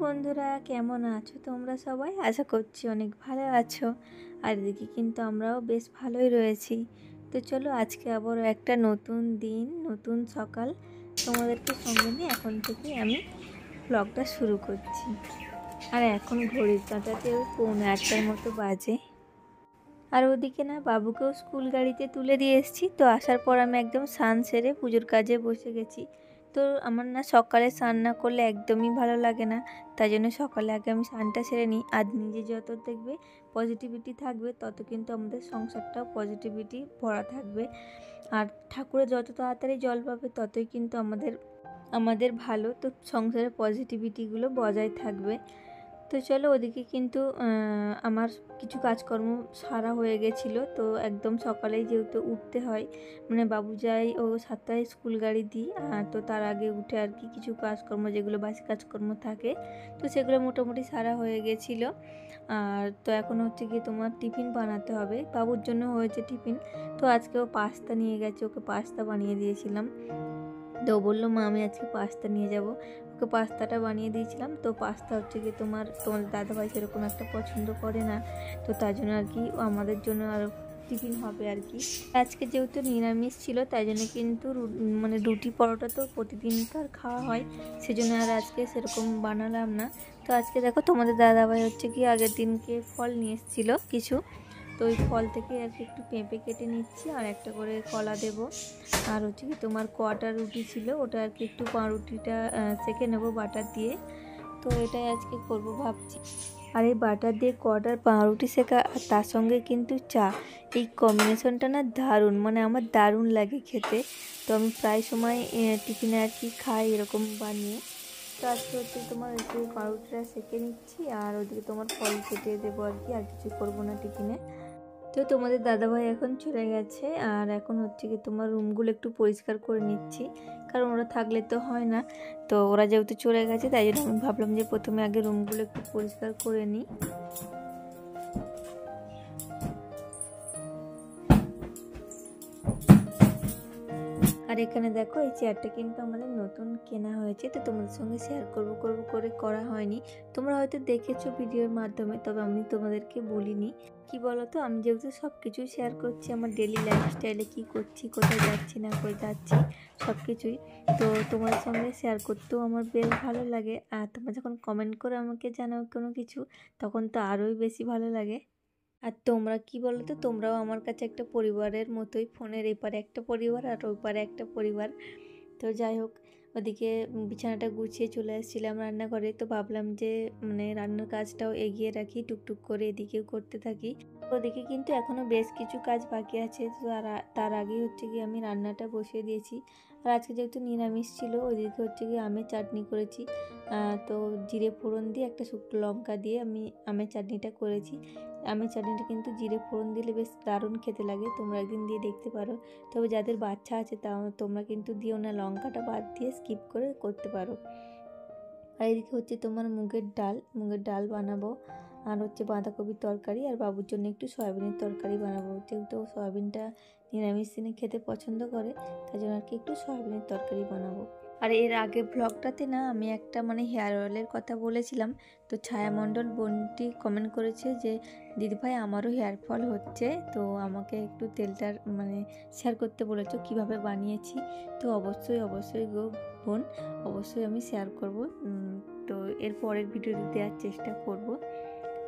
বন্ধুরা, কেমন আছো তোমরা সবাই? আশা করছি অনেক ভালো আছো। আর এদিকে কিন্তু আমরাও বেশ ভালোই রয়েছি। তো চলো, আজকে আবারও একটা নতুন দিন, নতুন সকাল তোমাদেরকে সঙ্গে নিয়ে এখন থেকে আমি ব্লগটা শুরু করছি। আর এখন ঘড়ির কাঁটাতেও 8:45 মতো বাজে। আর ওদিকে না বাবুকেও স্কুল গাড়িতে তুলে দিয়ে এসেছি। তো আসার পর আমি একদম স্নান সেরে পুজোর কাজে বসে গেছি। তো আমার না সকালে স্নান না করলে একদমই ভালো লাগে না, তাই জন্য সকালে আগে আমি স্নানটা সেরে নিই। আর নিজে যত দেখবে পজিটিভিটি থাকবে, তত কিন্তু আমাদের সংসারটাও পজিটিভিটি ভরা থাকবে। আর ঠাকুরের যত তাড়াতাড়ি জল পাবে ততই কিন্তু আমাদের ভালো, তো সংসারের পজিটিভিটিগুলো বজায় থাকবে। তো চলো, ওদিকে কিন্তু আমার কিছু কাজকর্ম সারা হয়ে গেছিলো। তো একদম সকালেই যেহেতু উঠতে হয়, মানে বাবু যায় ও 7টায় স্কুল গাড়ি দিই, তো তার আগে উঠে আর কি কিছু কাজকর্ম যেগুলো বাসি কাজকর্ম থাকে, তো সেগুলো মোটামুটি সারা হয়ে গেছিলো। আর তো এখন হচ্ছে গিয়ে তোমার টিফিন বানাতে হবে। বাবুর জন্য হয়েছে টিফিন। তো আজকে ও পাস্তা নিয়ে গেছে, ওকে পাস্তা বানিয়ে দিয়েছিলাম। তো বললো মা আমি আজকে পাস্তা নিয়ে যাব, ওকে পাস্তাটা বানিয়ে দিয়েছিলাম। তো পাস্তা হচ্ছে গিয়ে তোমাদের দাদাভাই সেরকম একটা পছন্দ করে না, তো তার জন্য আর কি আমাদের জন্য আর টিফিন হবে আর কি। আজকে যেহেতু নিরামিষ ছিল, তাই জন্য কিন্তু মানে রুটি পরোটা তো প্রতিদিনকার খাওয়া হয়, সেজন্য আর আজকে সেরকম বানালাম না। তো আজকে দেখো তোমাদের দাদাভাই হচ্ছে কি আগের দিনকে ফল নিয়ে এসেছিলো কিছু, তো ওই ফল থেকে আর কি একটু পেঁপে কেটে নিচ্ছি আর একটা করে কলা দেব। আর হচ্ছে কি তোমার কোয়াটার রুটি ছিল, ওটা আর কি একটু পাউরুটিটা সেঁকে নেবো বাটার দিয়ে। তো এটাই আজকে করব ভাবছি। আর এই বাটার দিয়ে কোয়াটার পাউরুটি শেখা আর তার সঙ্গে কিন্তু চা, এই কম্বিনেশনটা না দারুণ, মানে আমার দারুণ লাগে খেতে। তো আমি প্রায় সময় টিফিনে আর কি খাই এরকম বানিয়ে। তো আজকে হচ্ছে তোমার একটু পাউরুটিটা সেঁকে নিচ্ছি আর ওদিকে তোমার ফল কেটে দেবো আর কি, আর কিছু করবো না টিফিনে। তো তোমাদের দাদাভাই এখন চলে গেছে, আর এখন হচ্ছে কি তোমার রুমগুলো একটু পরিষ্কার করে নিচ্ছি, কারণ ওরা থাকলে তো হয় না। তো ওরা যেহেতু চলে গেছে, তাই জন্য আমি ভাবলাম যে প্রথমে আগে রুমগুলো একটু পরিষ্কার করে নিই। আর এখানে দেখো এই চেয়ারটা কিন্তু আমাদের নতুন কেনা হয়েছে, তো তোমাদের সঙ্গে শেয়ার করব করে করা হয়নি। তোমরা হয়তো দেখেছো ভিডিওর মাধ্যমে, তবে আমি তোমাদেরকে বলিনি। কি বলতো, আমি যেহেতু সব কিছুই শেয়ার করছি, আমার ডেলি লাইফস্টাইলে কি করছি, কোথায় যাচ্ছি না কোথায় যাচ্ছি সব কিছুই, তো তোমাদের সঙ্গে শেয়ার করতেও আমার বেশ ভালো লাগে। আর তোমরা যখন কমেন্ট করে আমাকে জানাও কোনো কিছু, তখন তো আরোই বেশি ভালো লাগে। আর তোমরা কি বলো তো, তোমরাও আমার কাছে একটা পরিবারের মতোই, ফোনের এপারে একটা পরিবার আর ওই পারে একটা পরিবার। তো যাই হোক, ওদিকে বিছানাটা গুছিয়ে চলে আসছিলাম রান্নাঘরে। তো ভাবলাম যে মানে রান্নার কাজটাও এগিয়ে রাখি, টুকটুক করে এদিকেও করতে থাকি। ওদিকে কিন্তু এখনও বেশ কিছু কাজ বাকি আছে, তো তার আগে হচ্ছে গিয়ে আমি রান্নাটা বসিয়ে দিয়েছি। আর আজকে যেহেতু নিরামিষ ছিল, ওইদিকে হচ্ছে গিয়ে আমের চাটনি করেছি। তো জিরে ফোড়ন দিয়ে একটা শুকনো লঙ্কা দিয়ে আমি আমের চাটনিটা করেছি। আমের চাটনিটা কিন্তু জিরে ফোড়ন দিলে বেশ দারুণ খেতে লাগে, তোমরা একদিন দিয়ে দেখতে পারো। তবে যাদের বাচ্চা আছে তোমরা কিন্তু দিও না, লঙ্কাটা বাদ দিয়ে স্কিপ করে করতে পারো। আর এদিকে হচ্ছে তোমার মুগের ডাল বানাবো, আর হচ্ছে বাঁধাকপির তরকারি, আর বাবুর জন্য একটু সয়াবিনের তরকারি বানাবো। যেহেতু সয়াবিনটা নিরামিষ দিনে খেতে পছন্দ করে, তাই জন্য আর কি একটু সয়াবিনের তরকারি বানাবো। আর এর আগে ব্লগটাতে না আমি একটা মানে হেয়ার অয়েলের কথা বলেছিলাম। তো ছায়ামণ্ডল বোনটি কমেন্ট করেছে যে দিদিভাই আমারও হেয়ার ফল হচ্ছে, তো আমাকে একটু তেলটার মানে শেয়ার করতে বলেছো কীভাবে বানিয়েছি। তো অবশ্যই গো বোন, অবশ্যই আমি শেয়ার করব। তো এর পরের ভিডিওতে দেওয়ার চেষ্টা করব।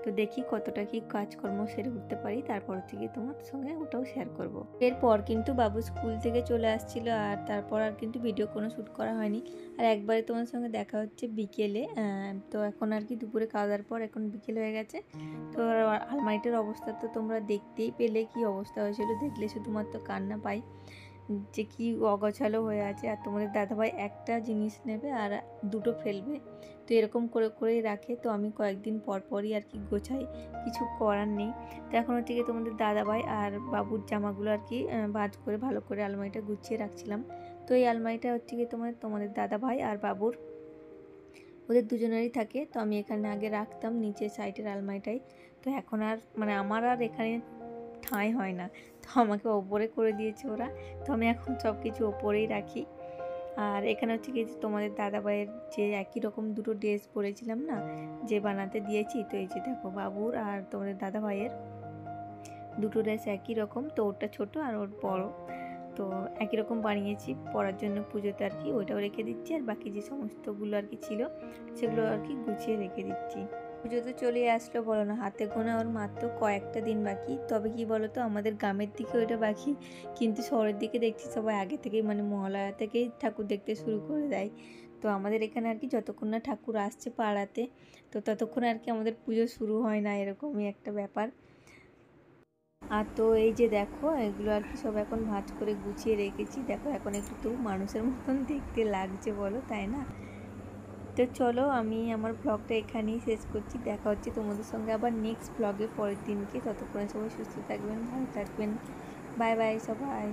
তো দেখি কতটা কি কাজকর্ম সেরে উঠতে পারি, তারপর থেকে তোমার সঙ্গে ওটাও শেয়ার করব। এরপর কিন্তু বাবু স্কুল থেকে চলে আসছিল, আর তারপর আর কিন্তু ভিডিও কোনো শ্যুট করা হয়নি। আর একবারে তোমার সঙ্গে দেখা হচ্ছে বিকেলে। তো এখন আর কি দুপুরে খাওয়া দাওয়ার পর এখন বিকেল হয়ে গেছে। তো আলমারিটার অবস্থা তো তোমরা দেখতেই পেলে, কি অবস্থা হয়েছিল, দেখলে শুধুমাত্র কান্না পাই যে কি অগোছালো হয়ে আছে। আর তোমাদের দাদাভাই একটা জিনিস নেবে আর দুটো ফেলবে, তো এরকম করেই রাখে। তো আমি কয়েকদিন পরই আর কি গোছাই, কিছু করার নেই। তো এখন হচ্ছে কি তোমাদের দাদাভাই আর বাবুর জামাগুলো আর কি ভাঁজ করে ভালো করে আলমারিটা গুছিয়ে রাখছিলাম। তো এই আলমারিটা হচ্ছে কি তোমাদের দাদাভাই আর বাবুর, ওদের দুজনেরই থাকে। তো আমি এখানে আগে রাখতাম নিচের সাইডের আলমারিটাই, তো এখন আর মানে আমার আর এখানে ঠাঁই হয় না, তো আমাকে ওপরে করে দিয়েছে ওরা। তো আমি এখন সব কিছু ওপরেই রাখি। আর এখানে হচ্ছে কি তোমাদের দাদাভাইয়ের যে একই রকম দুটো ড্রেস পরেছিলাম না, যে বানাতে দিয়েছি, তো এই যে দেখো বাবুর আর তোমাদের দাদাভাইয়ের দুটো ড্রেস একই রকম, তো ওরটা ছোট আর ওর বড়, তো একই রকম বানিয়েছি পরার জন্য পুজোতে আর কি। ওইটাও রেখে দিচ্ছি, আর বাকি যে সমস্তগুলো আর কি ছিল সেগুলো আর কি গুছিয়ে রেখে দিচ্ছি। পুজো তো চলে আসলো, বলো না, হাতে গোনা ওর মাত্র কয়েকটা দিন বাকি। তবে কি বলো তো, আমাদের গ্রামের দিকে ওইটা বাকি, কিন্তু শহরের দিকে দেখছি সবাই আগে থেকেই মানে মহালয়া থেকেই ঠাকুর দেখতে শুরু করে দেয়। তো আমাদের এখানে আর কি যতক্ষণ না ঠাকুর আসছে পাড়াতে, তো ততক্ষণ আর কি আমাদের পুজো শুরু হয় না, এরকমই একটা ব্যাপার। আর তো এই যে দেখো এগুলো আর কি সব এখন ভাঁজ করে গুছিয়ে রেখেছি। দেখো এখন একটু তো মানুষের মতন দেখতে লাগছে, বলো তাই না? তো চলো আমি আমার ব্লগটা এখানেই শেষ করছি। দেখা হচ্ছে তোমাদের সঙ্গে আবার নেক্সট ব্লগে পরের দিনকে। ততক্ষণে সবাই সুস্থ থাকবেন, ভালো থাকবেন। বাই বাই সবাই।